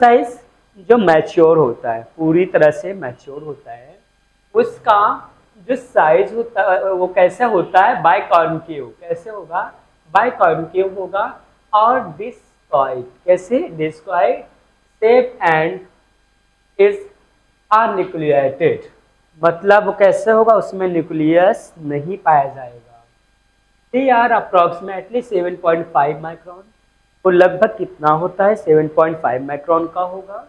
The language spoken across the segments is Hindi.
साइज जो मैच्योर होता है, पूरी तरह से मैच्योर होता है, उसका जो साइज होता है वो कैसे होता है, बाइकॉन्केव। कैसे होगा, बाइकॉन्केव होगा। और डिस्कॉइड, कैसे, discoid shape and is anucleated, मतलब वो कैसे होगा, उसमें न्यूक्लियस नहीं पाया जाएगा। They are approximately 7.5 micron. वो लगभग कितना होता है, 7.5 माइक्रोन का होगा।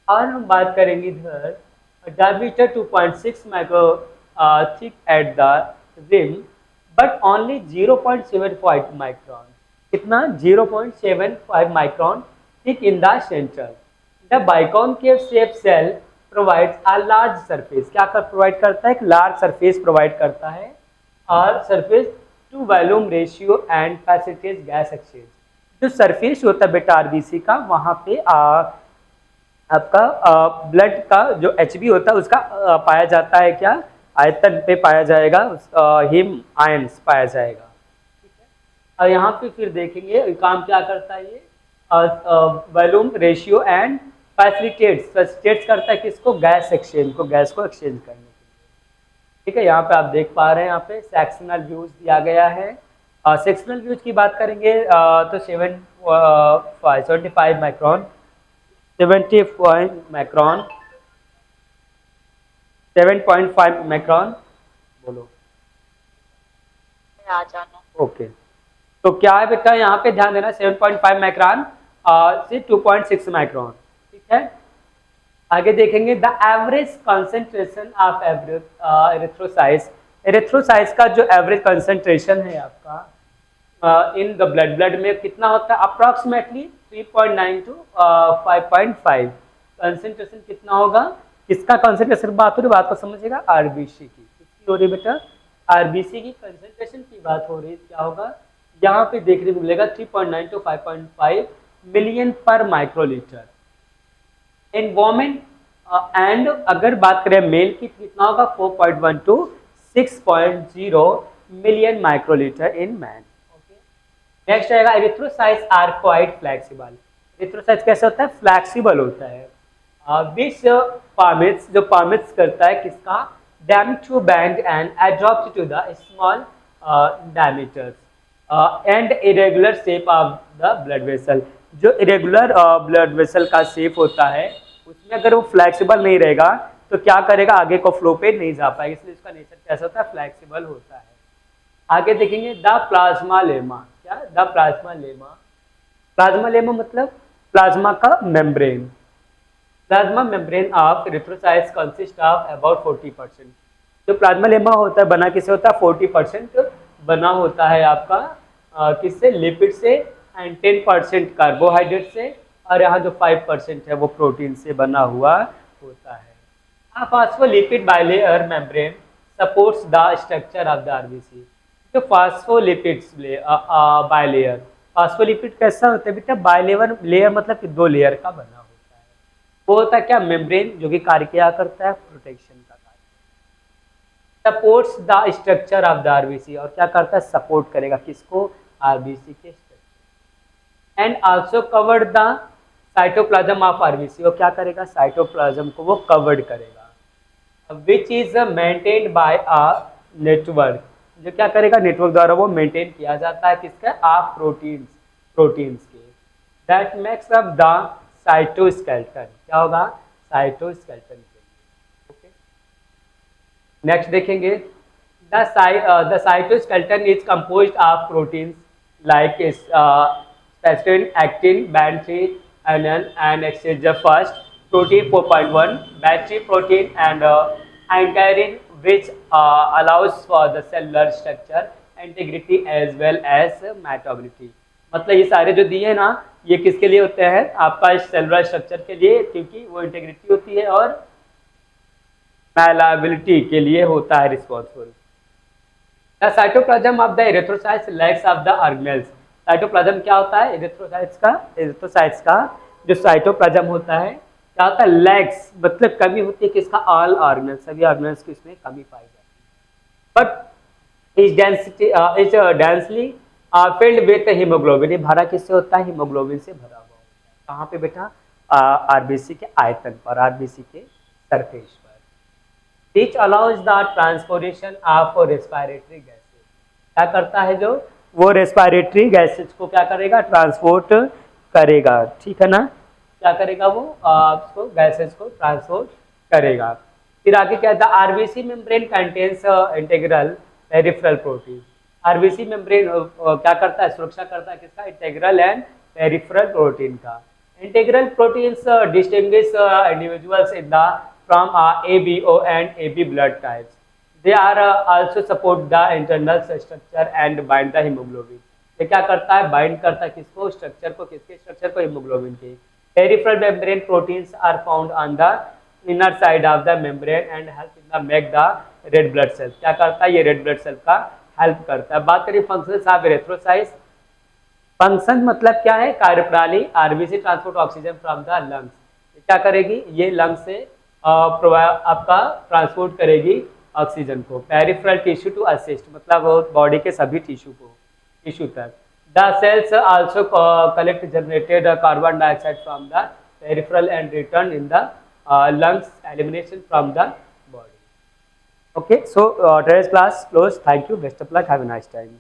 और हम बात करेंगे इधर diameter 2.6 micro thick at the rim but only 0.75 micron. कितना, 0.75 micron thick in the centre. The biconcave shape cell provides a large surface, क्या कर प्रोवाइड करता है, एक लार्ज सरफेस प्रोवाइड करता है। और surface to volume ratio and facilitate gas exchange. जो सरफेस होता है बेटा आरबीसी का, वहाँ पे आपका ब्लड का जो एचबी होता है उसका पाया जाता है, क्या आयतन पे पाया जाएगा, हिम आयंस पाया जाएगा। ठीक है, और यहाँ पे फिर देखेंगे काम क्या करता है ये, वॉल्यूम रेशियो एंड फैसिलिटेट्स करता है किसको, गैस एक्सचेंज को, गैस को एक्सचेंज करने के लिए। ठीक है, यहाँ पे आप देख पा रहे हैं, यहाँ पे सेक्शनल व्यूज दिया गया है। सेक्शनल व्यूज की बात करेंगे तो 75 माइक्रोन, 70 माइक्रोन, 7.5 माइक्रोन, बोलो आ जाना। ओके। तो क्या है बेटा, यहाँ पे ध्यान देना, 7.5 माइक्रोन से 2.6 माइक्रोन। ठीक है, आगे देखेंगे the average concentration of erythrocytes. Erythrocytes का जो एवरेज कंसेंट्रेशन है आपका इन द ब्लड में कितना होता है, अप्रॉक्सीमेटली 3.9 टू 5.5। कंसेंट्रेशन कितना होगा, किसका कंसेंट्रेशन बात हो रही, बात को समझिएगा, आरबीसी की। किसकी हो रही बेटा, आरबीसी की कंसेंट्रेशन की बात हो रही है। क्या होगा, यहाँ पे देखने को मिलेगा 3.9 to 5.5 million per microlitre in women. And अगर बात करें मेल की तो कितना होगा, 4.1 to 6.0 million microlitre in man. Next आएगा erythrocytes are quite flexible. Erythrocytes कैसे होता है, फ्लेक्सिबल होता है। विच परमिट्स, जो परमिट्स करता है किसका, damage to bend and adapt to the small diameters and irregular shape of the blood vessel. जो इरेगुलर ब्लड वेसल का शेप होता है उसमें अगर वो फ्लेक्सिबल नहीं रहेगा तो क्या करेगा, आगे को फ्लो पे नहीं जा पाएगा, इसलिए उसका नेचर कैसा होता है, फ्लेक्सिबल होता है। आगे देखेंगे द प्लाज्मा लेमा। क्या, the plasma lemma, plasma lemma मतलब प्लाज्मा का membrane. Plasma membrane of erythrocytes consist of about 40%। जो प्लाज्मा लेमा होता है बना किससे होता है, 40% बना होता है आपका किससे, लिपिड से, एंड 10% कार्बोहाइड्रेट से, और यहाँ जो 5% है वो प्रोटीन से बना हुआ होता है। A phospholipid bilayer membrane supports the structure of the RBC. तो फॉस्फोलिपिड्स बाइलेयर, फॉस्फोलिपिड कैसा होता है बेटा, बाइलेयर लेयर मतलब कि दो लेयर का बना होता है। वो होता है क्या, मेम्ब्रेन, जो कि कार्य क्या करता है, प्रोटेक्शन का कार्य। Supports the structure of the RBC, और क्या करता है, सपोर्ट करेगा किसको, आरबीसी के structure. And also covered the cytoplasm of RBC, वो क्या करेगा, साइटोप्लाज्म को वो कवर्ड करेगा। Which is maintained by a network, जो क्या करेगा, नेटवर्क द्वारा वो मेंटेन किया जाता है किसका, आप प्रोटीन्स, प्रोटीन्स के। That makes up the cytoskeleton, क्या होगा, साइटोस्केलेटन के लिए। ओके, नेक्स्ट देखेंगे the cytoskeleton is composed of proteins like spectrin, actin, band 3, NL and exchanger first, protein 4.1, battery protein and ankyrin which allows for the cellular structure integrity as well as mutability। मतलब ये सारे जो दिए ना ये किसके लिए होते हैं, आपका सेलुलर स्ट्रक्चर के लिए, क्योंकि वो इंटीग्रिटी होती है और मैलाबिलिटी के लिए होता है responsible. The cytoplasm of the erythrocytes legs of the organelles. Cytoplasm क्या होता है, एरिथ्रोसाइट्स का जो साइटोप्लाज्म होता है क्या होता है, लेग्स मतलब कमी होती है किसका, ऑल ऑर्गेनल्स, सभी ऑर्गेनल्स की इसमें कमी पाई जाती है। But is density is densely filled with haemoglobin, भरा किससे होता है, हीमोग्लोबिन से भरा हुआ होता है। कहाँ पे बेटा, आरबीसी के आयतन पर, आरबीसी के सरफेस पर। Which allows the transportation of respiratory gases, क्या करता है जो वो रेस्पिरेटरी गैसेज को क्या करेगा, ट्रांसपोर्ट करेगा, ठीक है ना, क्या करेगा वो उसको गैसेज को ट्रांसपोर्ट करेगा। फिर आगे क्या था, RBC membrane contains integral peripheral protein. RBC membrane क्या करता है, सुरक्षा करता है किसका, इंटीग्रल एंड पेरिफेरल प्रोटीन का। Integral proteins distinguish individuals in the from ABO and AB blood types. They are also support the internal structure and bind the hemoglobin. ये क्या करता है, बाइंड करता है किसको, स्ट्रक्चर को, किसके स्ट्रक्चर को, हीमोग्लोबिन के। Peripheral membrane proteins are found on the inner side of the membrane and help in the make the red blood cell. क्या करता है, ये रेड ब्लड सेल का हेल्प करता है। बात करें फंक्शंस ऑफ एरिथ्रोसाइट्स, फंक्शन मतलब क्या है, कार्यप्रणाली, RBC transport oxygen from the lungs, क्या करेगी, ये लंग से आपका ट्रांसपोर्ट करेगी ऑक्सीजन को। पेरिफेरल टिश्यू टू असिस्ट, मतलब बॉडी के सभी टिश्यू तक। The sales also collect generated carbon dioxide from the peripheral and return in the lungs, elimination from the body. Okay, so today's class closed. Thank you. Best of luck. Have a nice time.